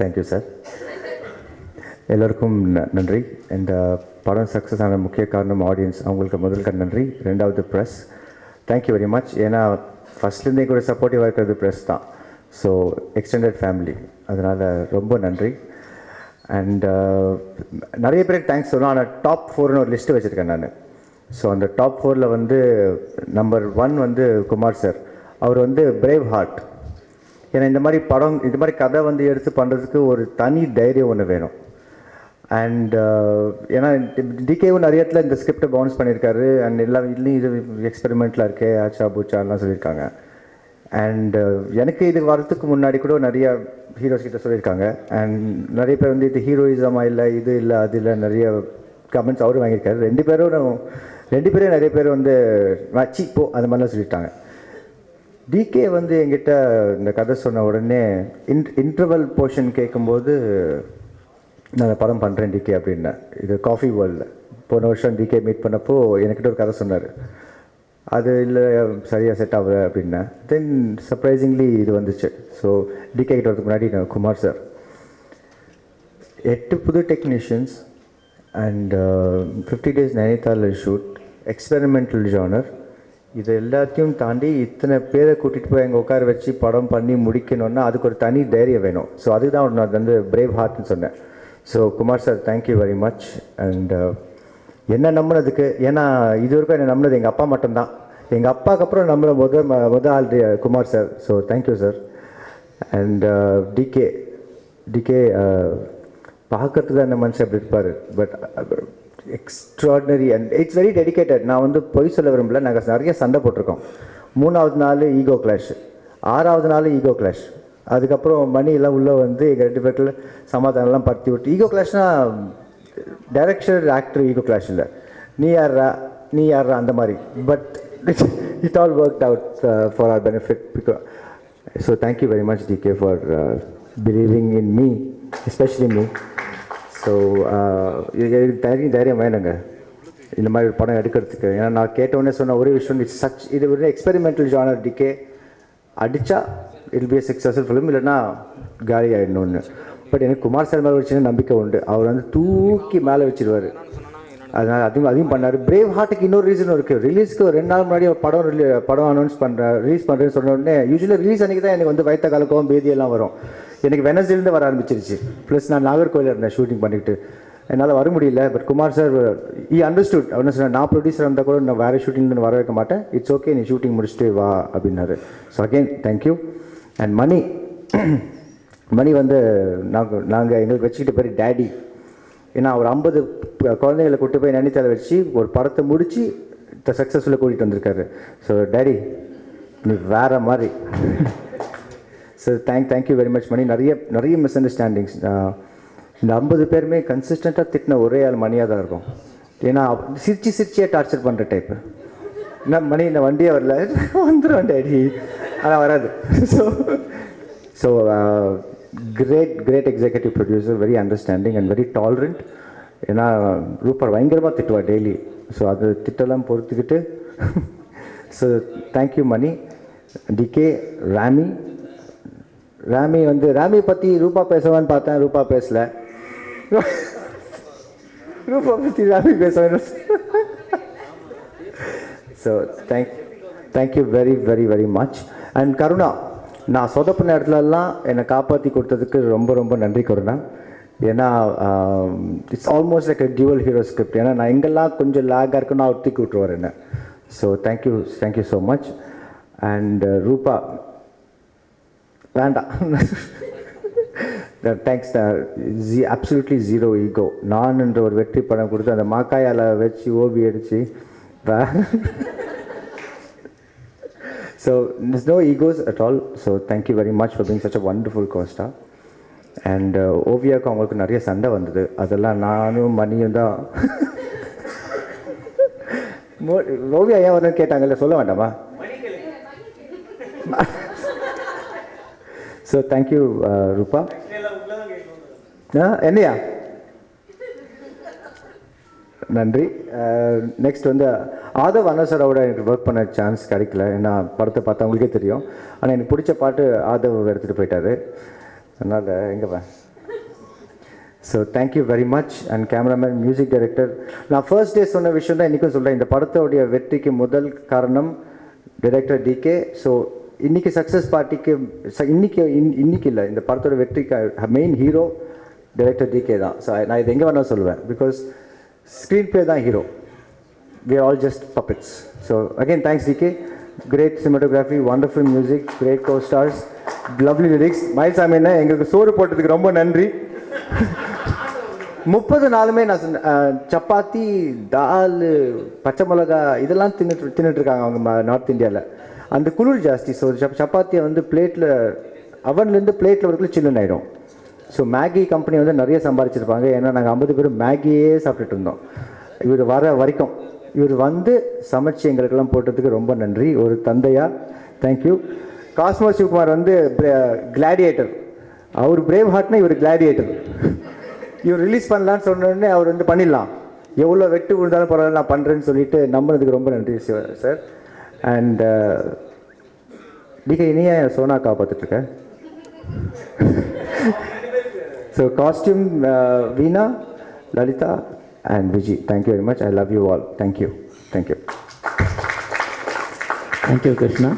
Thank you sir. எல்லோருக்கும் நன்றி. இந்த படம் சக்ஸஸ் ஆன முக்கிய காரணம் ஆடியன்ஸ், அவங்களுக்கு முதல் நன்றி. ரெண்டாவது ப்ரெஸ், தேங்க்யூ வெரி மச். ஏன்னா ஃபஸ்ட்லேருந்தே கூட சப்போர்ட்டிவாக இருக்கிறது ப்ரெஸ் தான். ஸோ எக்ஸ்டெண்டட் ஃபேமிலி, அதனால் ரொம்ப நன்றி. அண்ட் நிறைய பேருக்கு தேங்க்ஸ் சொல்லணும். ஆனால் டாப் 4ன்னு ஒரு லிஸ்ட்டு வச்சுருக்கேன் நான். ஸோ அந்த டாப் 4ல் வந்து நம்பர் 1 வந்து குமார் சார். அவர் வந்து பிரேவ் ஹார்ட். ஏன்னா இந்த மாதிரி படம், இந்த மாதிரி கதை வந்து எடுத்து பண்ணுறதுக்கு ஒரு தனி தைரியம் ஒன்று வேணும். அண்ட் ஏன்னா டிகேவும் நிறைய இடத்துல இந்த ஸ்கிரிப்டை பவுன்ஸ் பண்ணியிருக்காரு. அண்ட் எல்லா இதுலேயும் இது எக்ஸ்பெரிமெண்ட்டில் இருக்கே, ஆச்சா பூச்சாலாம் சொல்லியிருக்காங்க. அண்ட் எனக்கு இது வரதுக்கு முன்னாடி கூட நிறைய ஹீரோஸ் கிட்ட சொல்லியிருக்காங்க. அண்ட் நிறைய பேர் வந்து இது ஹீரோயிசமா இல்லை, இது இல்லை, அது இல்லை, நிறைய கமெண்ட்ஸ் அவரும் வாங்கியிருக்காரு. ரெண்டு பேரும் நிறைய பேர் வந்து வச்சு போ அந்த மாதிரிலாம் சொல்லிட்டாங்க. டிகே வந்து என்கிட்ட இந்த கதை சொன்ன உடனே இன்டர்வல் போர்ஷன் கேட்கும்போது நான் படம் பண்ணுறேன் டிகே அப்படின்னேன். இது காஃபி வேர்ல்டில் போன வருஷம் டிகே மீட் பண்ணப்போ என்கிட்ட ஒரு கதை சொன்னார். அது இல்லை சரியாக செட் ஆகல அப்படின்னேன். தென் சர்ப்ரைசிங்லி இது வந்துச்சு. ஸோ டிகே கிட்ட வரதுக்கு முன்னாடி நான் குமார் சார் 8 புது டெக்னீஷியன்ஸ் அண்ட் 50 days நைனிதாலில் ஷூட், எக்ஸ்பெரிமெண்டல் ஜானர், இது எல்லாத்தையும் தாண்டி இத்தனை பேரை கூட்டிகிட்டு போய் எங்கள் உட்கார வச்சு படம் பண்ணி முடிக்கணுன்னா அதுக்கு ஒரு தனி தைரியம் வேணும். ஸோ அதுதான் நான் வந்து பிரேவ் ஹார்ட்னு சொன்னேன். So Kumar sir, thank you very much. And என்ன நம்பினதுக்கு, ஏன்னா இது வரைக்கும் என்னை நம்பினது எங்கள் அப்பா மட்டும்தான். எங்கள் அப்பாவுக்கு அப்புறம் நம்மள முதல் ஆள் Kumar sir. So thank you sir. And DK பார்க்கறதுக்கு தான் அந்த மனுஷன் எப்படி இருப்பார், but extraordinary and it's very dedicated. நான் வந்து பொய் சொல்ல விரும்பல, நாங்கள் நிறைய சண்டை போட்டிருக்கோம். 3வது நாள் ஈகோ கிளாஷ், 6வது நாள் ஈகோ கிளாஷ், அதுக்கப்புறம் மணி எல்லாம் உள்ளே வந்து எங்கள் 2 பேருக்குள்ள சமாதானம்லாம் படுத்தி விட்டு. ஈகோ கிளாஷ்னால் டைரக்டர் ஆக்டர் ஈகோ கிளாஷ் இல்லை, நீ யாரா அந்த மாதிரி. But it all worked out for our benefit. So thank you very much DK for believing in me, especially me. So தைரியம் வேணுங்க இந்த மாதிரி ஒரு படம் எடுக்கிறதுக்கு. ஏன்னா நான் கேட்டவுடனே சொன்ன ஒரே விஷயம், இது ஒரு எக்ஸ்பெரிமெண்டல் ஜானர். டிகே அடித்தா இட் பி சக்ஸஸ்ஃபுல் ஃபிலிம், இல்லைன்னா காலி ஆகிடணும்னு. பட் எனக்கு குமார் சார் மேலே ஒரு சின்ன நம்பிக்கை உண்டு. அவர் வந்து தூக்கி மேலே வச்சிருவார். அதனால் அதையும் பண்ணார். பிரேவ் ஹார்ட்டுக்கு இன்னொரு ரீசனும் இருக்குது. ரிலீஸ்க்கு ஒரு 2 நாள் முன்னாடி படம் அனௌன்ஸ் ரிலீஸ் பண்ணுறேன்னு சொன்ன உடனே, யூஸ்வலாக ரிலீஸ் அன்றைக்கி தான் எனக்கு வந்து வயிற்ற கலக்கம் பேதியெல்லாம் வரும். எனக்கு வெனஸ்டேலேருந்து வர ஆரம்பிச்சிருச்சு. ப்ளஸ் நான் நாகர்கோயிலில் இருந்தேன் ஷூட்டிங் பண்ணிக்கிட்டு, என்னால் வர முடியல. But Kumar sir understood. அவர் சொன்னார், நான் ப்ரொடியூசர் இருந்தால் கூட நான் வேறு ஷூட்டிங்லேருந்து வர வைக்க மாட்டேன், இட்ஸ் ஓகே, நீ ஷூட்டிங் முடிச்சுட்டு வா அப்படின்னாரு. So again thank you. And money வந்து நாங்கள் எங்களுக்கு வச்சுக்கிட்ட பேர் டேடி. ஏன்னா அவர் 50 குழந்தைகளை கூப்பிட்டு போய் நைனிதால வச்சு ஒரு படத்தை முடித்து சக்ஸஸ்ஃபுல்லாக கூட்டிகிட்டு வந்திருக்காரு. ஸோ டேடி நீ வேறு மாதிரி. ஸோ தேங்க்யூ வெரி மச் மணி. நிறைய மிஸ் அண்டர்ஸ்டாண்டிங்ஸ். இந்த 50 பேருமே கன்சிஸ்டண்ட்டாக திட்டின ஒரே ஆள் மணியாக தான் இருக்கும். ஏன்னா சிரிச்சியே டார்ச்சர் பண்ணுற டைப்பு. என்ன மணி, இந்த வண்டியே வரல, வந்துடும் டேடி, ஆனால் வராது. So great executive producer, very understanding and very tolerant. ஏன்னா ரூபர் பயங்கரமாக திட்டுவா டெய்லி. ஸோ அது திட்டெல்லாம் பொறுத்துக்கிட்டு. ஸோ தேங்க்யூ மணி. டிகே, ராமி வந்து ராமியை பற்றி ரூபா பேசுவான்னு பார்த்தேன், ரூபா பேசலை. ரூபா பற்றி ராமி பேசுவேன். So thank you very very very much. And Karuna, நான் சொதப்பின இடத்துலலாம் என்னை காப்பாற்றி கொடுத்ததுக்கு ரொம்ப நன்றி கருணா. ஏன்னா it's almost like dual hero script. ஏன்னா நான் எங்கெல்லாம் கொஞ்சம் லேக்காக இருக்குன்னு அவர் தூக்கி விட்டுருவார் என்ன. So thank you so much. And ரூபா வேண்டாம், தேங்க்ஸ். Absolutely zero ego. நான் என்ற ஒரு வெற்றி படம் கொடுத்து அந்த மாக்காயால் வச்சு ஓபி அடித்து. So there's no egos at all. So thank you very much for being such a wonderful co-star. And ஓவியாவுக்கு அவங்களுக்கு நிறைய சண்டை வந்தது. அதெல்லாம் நானும் மணியும் தான். ஓவியா ஏன் வரணும்னு கேட்டாங்கல்ல, சொல்ல வேண்டாமா? ஸோ தேங்க்யூ ரூபா. என்னையா நன்றி. நெக்ஸ்ட் வந்து ஆதவ் அனசரோட எனக்கு ஒர்க் பண்ண சான்ஸ் கிடைக்கல. ஏன்னா படத்தை பார்த்தா உங்களுக்கே தெரியும். ஆனால் எனக்கு பிடிச்ச பாட்டு ஆதவ் எடுத்துகிட்டு போயிட்டார். அதனால் எங்கே so thank you very much and cameraman music director. நான் ஃபர்ஸ்ட் டே சொன்ன விஷயம் தான் இன்றைக்கும் சொல்கிறேன். இந்த படத்தோடைய வெற்றிக்கு முதல் காரணம் டைரக்டர் டிகே. ஸோ இன்றைக்கி சக்ஸஸ் பார்ட்டிக்கு இன்னைக்கு இல்லை, இந்த படத்தோட வெற்றிக்கு மெயின் ஹீரோ டைரக்டர் டிகே தான். ஸோ நான் இது எங்கே வேணால் சொல்லுவேன், பிகாஸ் ஸ்க்ரீன் பிளே தான் hero, we are all just puppets. So again, thanks DK. Great cinematography, wonderful music, great co-stars, lovely lyrics. Miles Ameena எங்களுக்கு சோறு போட்டதுக்கு ரொம்ப நன்றி. 30 நாளுமே நான் சப்பாத்தி, தால், பச்சை மிளகா இதெல்லாம் தின்னுட்டு இருக்காங்க அவங்க நார்த் இந்தியாவில். அந்த குளிர் ஜாஸ்தி. ஸோ சப்பாத்தியை வந்து பிளேட்டில் அவன்லேருந்து பிளேட்டில் வரக்குள்ள சில்லுன்னு ஆகிடும். ஸோ மேகி கம்பெனி வந்து நிறைய சம்பாதிச்சிருப்பாங்க. ஏன்னா நாங்கள் 50 பேர் மேகியே சாப்பிட்டுட்டு இருந்தோம். இவர் வர வரைக்கும் இவர் வந்து சமைச்சு எங்களுக்கெல்லாம் போட்டதுக்கு ரொம்ப நன்றி ஒரு தந்தையா. தேங்க்யூ. காஸ்மோ சிவகுமார் வந்து கிளாடியேட்டர், அவர் பிரேவ் ஹார்ட்னா இவர் கிளாடியேட்டர். இவர் ரிலீஸ் பண்ணலான்னு சொன்னோடனே அவர் வந்து பண்ணிடலாம், எவ்வளோ வெட்டு விழுந்தாலும் பரவாயில்ல நான் பண்ணுறேன்னு சொல்லிட்டு நம்பினதுக்கு ரொம்ப நன்றி சார். அண்ட் நீங்கள் இனிய சோனாக்கா பார்த்துட்ருக்கேன். So costume Veena, Lalitha and Viji, thank you very much. I love you all. Thank you. Thank you. Thank you, Krishna.